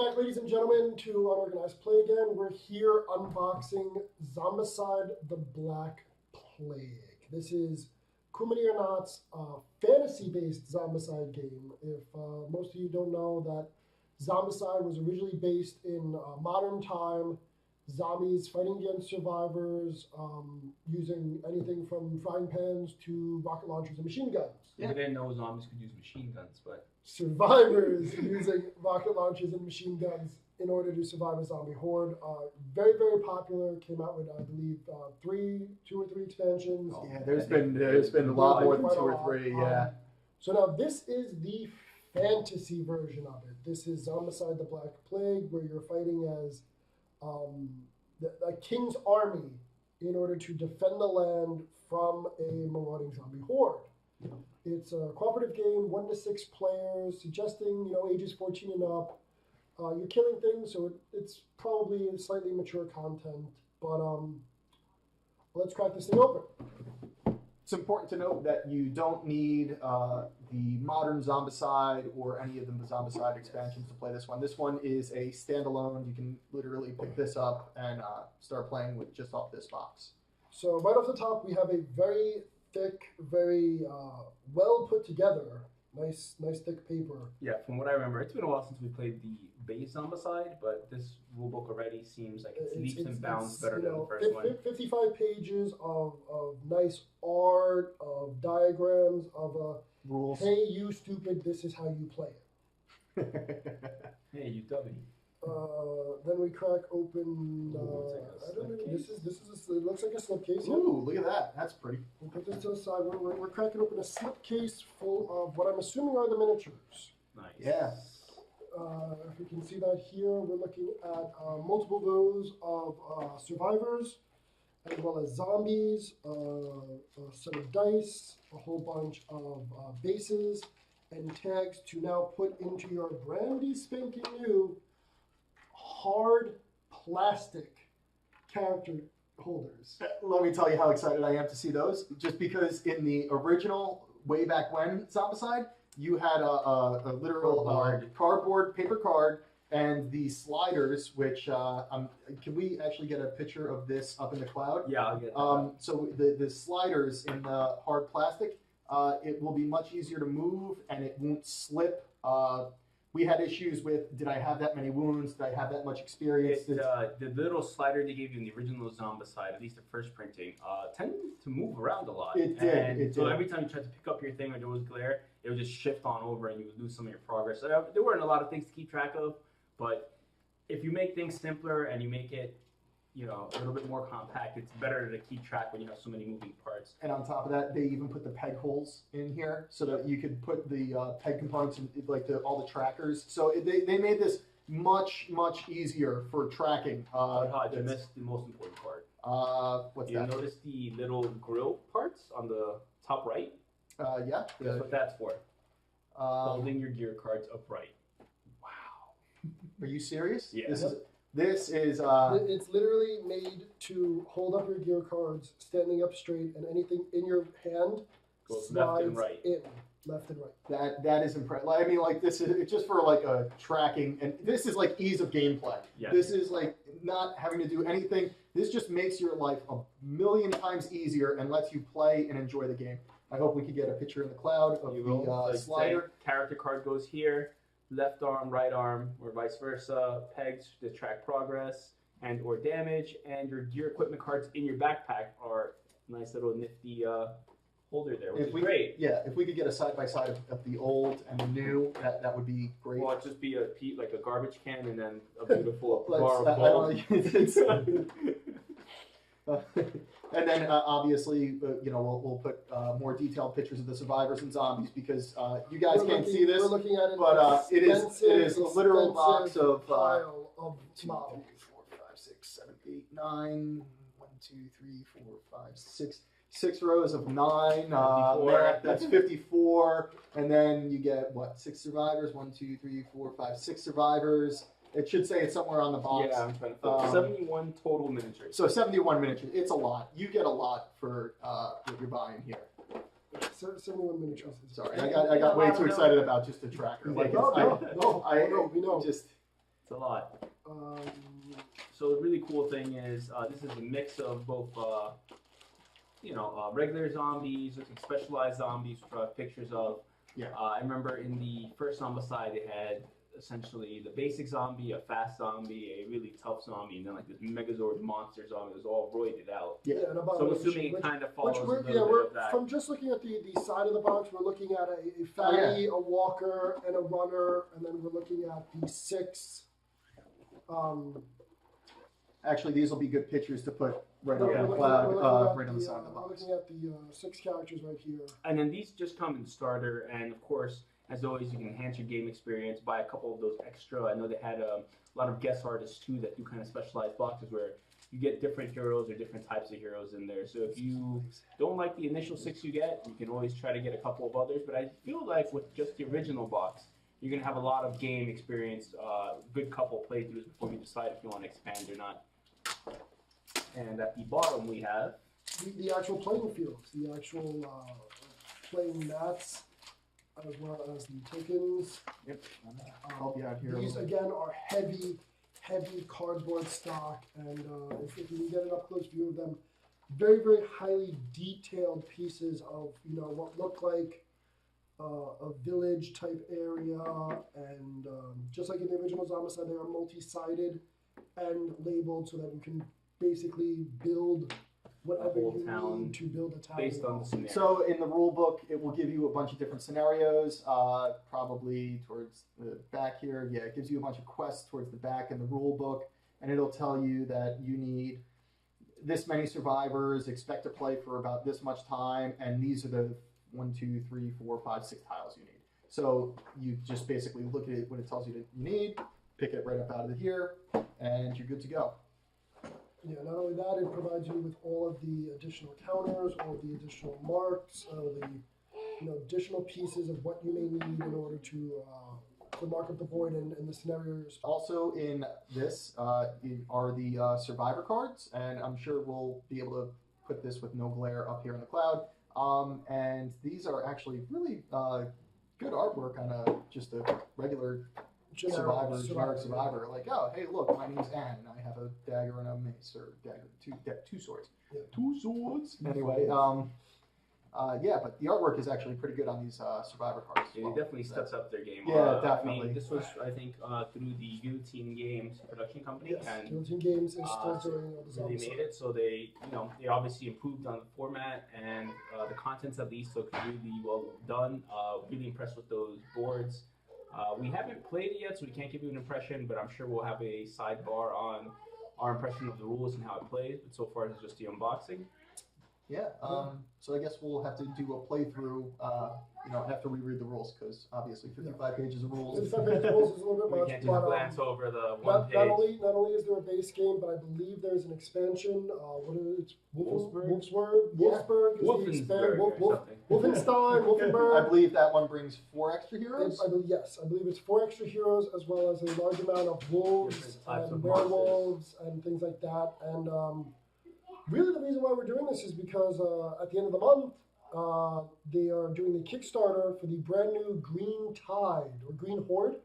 back, ladies and gentlemen, to Unorganized Play again. We're here unboxing Zombicide the Black Plague. This is Kumini or Not's fantasy-based Zombicide game. If most of you don't know that Zombicide was originally based in modern time, zombies fighting against survivors, using anything from frying pans to rocket launchers and machine guns. Yeah. I didn't know zombies could use machine guns, but... Survivors using rocket launchers and machine guns in order to survive a zombie horde. Very, very popular. Came out with, I believe, two or three expansions. Yeah, there's been a lot more than 2 or 3. Yeah. So now this is the fantasy version of it. This is Zombicide the Black Plague, where you're fighting as a king's army in order to defend the land from a marauding zombie horde. It's a cooperative game, 1 to 6 players, suggesting ages 14 and up. You're killing things, so it's probably slightly mature content. But let's crack this thing open. It's important to note that you don't need the modern Zombicide or any of the Zombicide expansions to play this one. This one is a standalone. You can literally pick this up and start playing with just off this box. So right off the top, we have a very thick, very well put together, nice thick paper. Yeah, from what I remember, it's been a while since we played the base Zombicide, but this rulebook already seems like it's leaps and bounds better than the first one. 55 pages of nice art, of diagrams, of rules. Hey, you stupid, this is how you play it. Hey, you dummy. Then we crack open. I don't know. This is it looks like a slipcase. Ooh, look at that. That's pretty. We'll put this to the side. We're cracking open a slipcase full of what I'm assuming are the miniatures. Nice. Yeah. If you can see that here, we're looking at multiple rows of survivors, as well as zombies, a set of dice, a whole bunch of bases, and tags to now put into your brandy spanking new hard plastic character holders. Let me tell you how excited I am to see those. Just because in the original, way back when, Zombicide, you had a literal cardboard, paper card, and the sliders, which, can we actually get a picture of this up in the cloud? Yeah, I'll get that. So the sliders in the hard plastic, it will be much easier to move, and it won't slip. We had issues with, did I have that many wounds? Did I have that much experience? The little slider they gave you in the original Zombicide, at least the first printing, tended to move around a lot. It did. So every time you tried to pick up your thing or there was glare, it would just shift on over and you would lose some of your progress. So there weren't a lot of things to keep track of, but if you make things simpler and you make it a little bit more compact, it's better to keep track when you have so many moving parts. And on top of that, they even put the peg holes in here so that you could put the peg components in, like all the trackers. So they made this much easier for tracking. Hodge, you missed the most important part. What's you that? You notice the little grill parts on the top right? Yeah. That's what that's for. Holding your gear cards upright. Wow. Are you serious? Yeah. This is It's literally made to hold up your gear cards standing up straight, and anything in your hand goes slides left and right. in left and right. That is impressive. I mean, like, this is it's just for like a tracking, and this is like ease of gameplay. Yes. This is like not having to do anything. This just makes your life a million times easier and lets you play and enjoy the game. I hope we could get a picture in the cloud of the slider. Character card goes here. Left arm, right arm, or vice versa, pegs to track progress and or damage, and your gear equipment cards in your backpack are a nice little nifty holder there, which is great. Yeah, if we could get a side-by-side of the old and the new, that would be great. Well, it'd just be like a garbage can and then a beautiful bar of gold. And then obviously, we'll put more detailed pictures of the survivors and zombies because you guys can't see this. We're looking at it, but it is a literal box of pile of 2, 3, 4, 5, 6, 7, 8, 9. 1, 2, 3, 4, 5, 6. 6 rows of 9. That's 54. And then you get what? 6 survivors. 1, 2, 3, 4, 5, 6 survivors. It should say it's somewhere on the box. Yeah, I'm trying to find 71 total miniatures. So 71 miniatures. It's a lot. You get a lot for what you're buying here. 71 miniatures. Sorry, I got way too excited about just the tracker. Like no, we know. It's a lot. Um, So the really cool thing is this is a mix of both, regular zombies, looking specialized zombies, which I have pictures of. Yeah. I remember in the first Zombicide, they had essentially the basic zombie, a fast zombie, a really tough zombie, and then like this Megazord monster zombie. It was all roided out. yeah, and about So I'm assuming it kind of follows a little bit of that. from just looking at the side of the box, we're looking at a fatty, a walker, and a runner, and then we're looking at the 6. Actually, these will be good pictures to put right we're up in the looking cloud, at right on the side of the We're box. looking at the 6 characters right here. And then these just come in starter, and of course, as always, you can enhance your game experience, buy a couple of those extra. I know they had a lot of guest artists too that do kind of specialized boxes where you get different heroes or different types of heroes in there. So if you don't like the initial 6 you get, you can always try to get a couple of others. But I feel like with just the original box, you're going to have a lot of game experience, good couple playthroughs before you decide if you want to expand or not. And at the bottom we have The actual playing fields, the actual playing mats, as well as the tokens. Yep. I'll help you out here. These again are heavy cardboard stock, and if you can get an up close view of them, very highly detailed pieces of what look like a village type area, and just like in the original Zombicide, they are multi-sided and labeled so that you can basically build whatever whole you town need to build a town based on the scenario. So in the rule book, it will give you a bunch of different scenarios, probably towards the back here. Yeah, it gives you a bunch of quests towards the back in the rule book, and it'll tell you that you need this many survivors, expect to play for about this much time, and these are the 1, 2, 3, 4, 5, 6 tiles you need. So you just basically look at it, what it tells you that you need, pick it right up out of here, and you're good to go. Yeah, not only that, it provides you with all of the additional counters, all of the additional marks, the additional pieces of what you may need in order to mark up the board and the scenarios. Also in this are the survivor cards, and I'm sure we'll be able to put this with no glare up here in the cloud. And these are actually really good artwork on just a regular generic survivor. Like, oh, hey, look, my name's Anne, and I have a dagger and a mace, or two swords. Yeah. 2 swords. Anyway, but the artwork is actually pretty good on these survivor cards. Yeah, it definitely steps up their game. Yeah, definitely. I mean, this was, I think, through the Guillotine Games production company, Yes, and Guillotine Games is still doing all the they Zombicide. made it. So they obviously improved on the format and the contents at least look really well done. Really impressed with those boards. We haven't played it yet, so we can't give you an impression, but I'm sure we'll have a sidebar on our impression of the rules and how it plays. But so far, it's just the unboxing. Yeah, so I guess we'll have to do a playthrough, after we read the rules, because obviously 55 pages of rules. 55 pages of rules is a little bit We much, can't but just glance over the one page. not only is there a base game, but I believe there's an expansion. What is it? Wolfsburg is the expansion. Wolfenstein, Wolfenberg. I believe that one brings 4 extra heroes. I believe it's 4 extra heroes, as well as a large amount of wolves Different types and of werewolves and things like that. And really, the reason why we're doing this is because at the end of the month, they are doing the Kickstarter for the brand new Green Tide or Green Horde.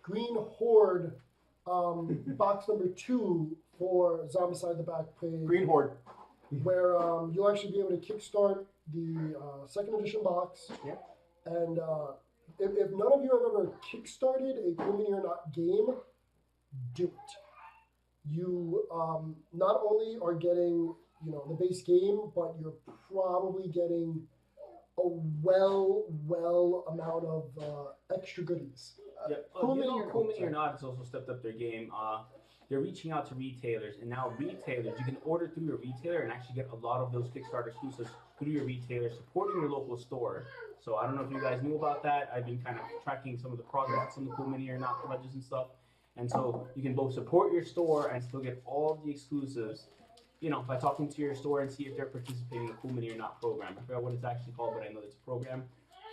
Green Horde, box number 2 for Zombicide the Black Plague. Green Horde. Where you'll actually be able to kickstart the 2nd edition box. Yep. And if none of you have ever kickstarted a Cool Mini or Not game, do it. You not only are getting the base game, but you're probably getting a well amount of extra goodies. Cool Mini or Not has also stepped up their game. They're reaching out to retailers, and now retailers, you can order through your retailer and actually get a lot of those Kickstarter exclusives through your retailer, supporting your local store. So I don't know if you guys knew about that. I've been kind of tracking some of the progress, some of the Cool Mini or Not pledges and stuff. And so you can both support your store and still get all of the exclusives, by talking to your store and see if they're participating in the Cool Mini or Not program. I forgot what it's actually called, but I know it's a program.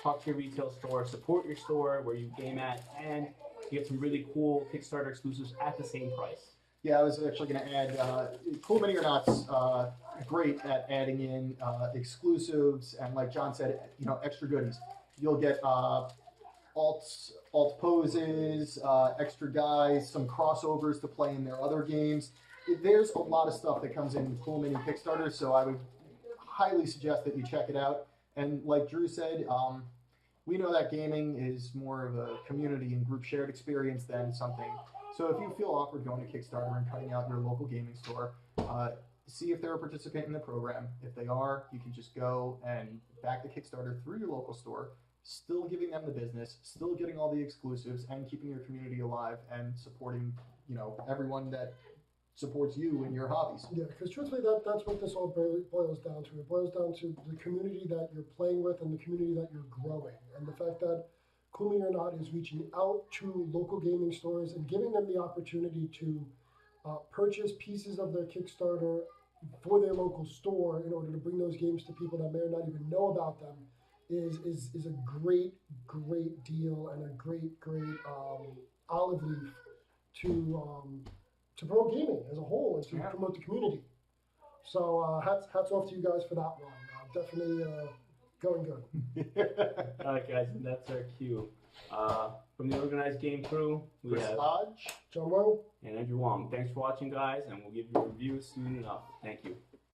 Talk to your retail store, support your store where you game at, and you get some really cool Kickstarter exclusives at the same price. Yeah, I was actually going to add, Cool Mini or Not's great at adding in exclusives and, like John said, extra goodies. You'll get alt poses, extra guys, some crossovers to play in their other games. There's a lot of stuff that comes in Cool Mini Kickstarter, so I would highly suggest that you check it out. And like Drew said, we know that gaming is more of a community and group shared experience than something. So if you feel awkward going to Kickstarter and cutting out your local gaming store, see if they're a participant in the program. If they are, you can just go and back the Kickstarter through your local store, still giving them the business, still getting all the exclusives, and keeping your community alive and supporting, everyone that supports you in your hobbies. Yeah, because truthfully, that's what this all boils down to. It boils down to the community that you're playing with and the community that you're growing. And the fact that Cool Mini or Not is reaching out to local gaming stores and giving them the opportunity to purchase pieces of their Kickstarter for their local store in order to bring those games to people that may or not even know about them is a great deal and a great olive leaf to promote gaming as a whole and to promote the community. So hats off to you guys for that one. Definitely going good. All right, guys, and that's our cue. From the organized game crew, we have Hodge, John Wong, and Andrew Wong. Thanks for watching, guys, and we'll give you a review soon enough. Thank you.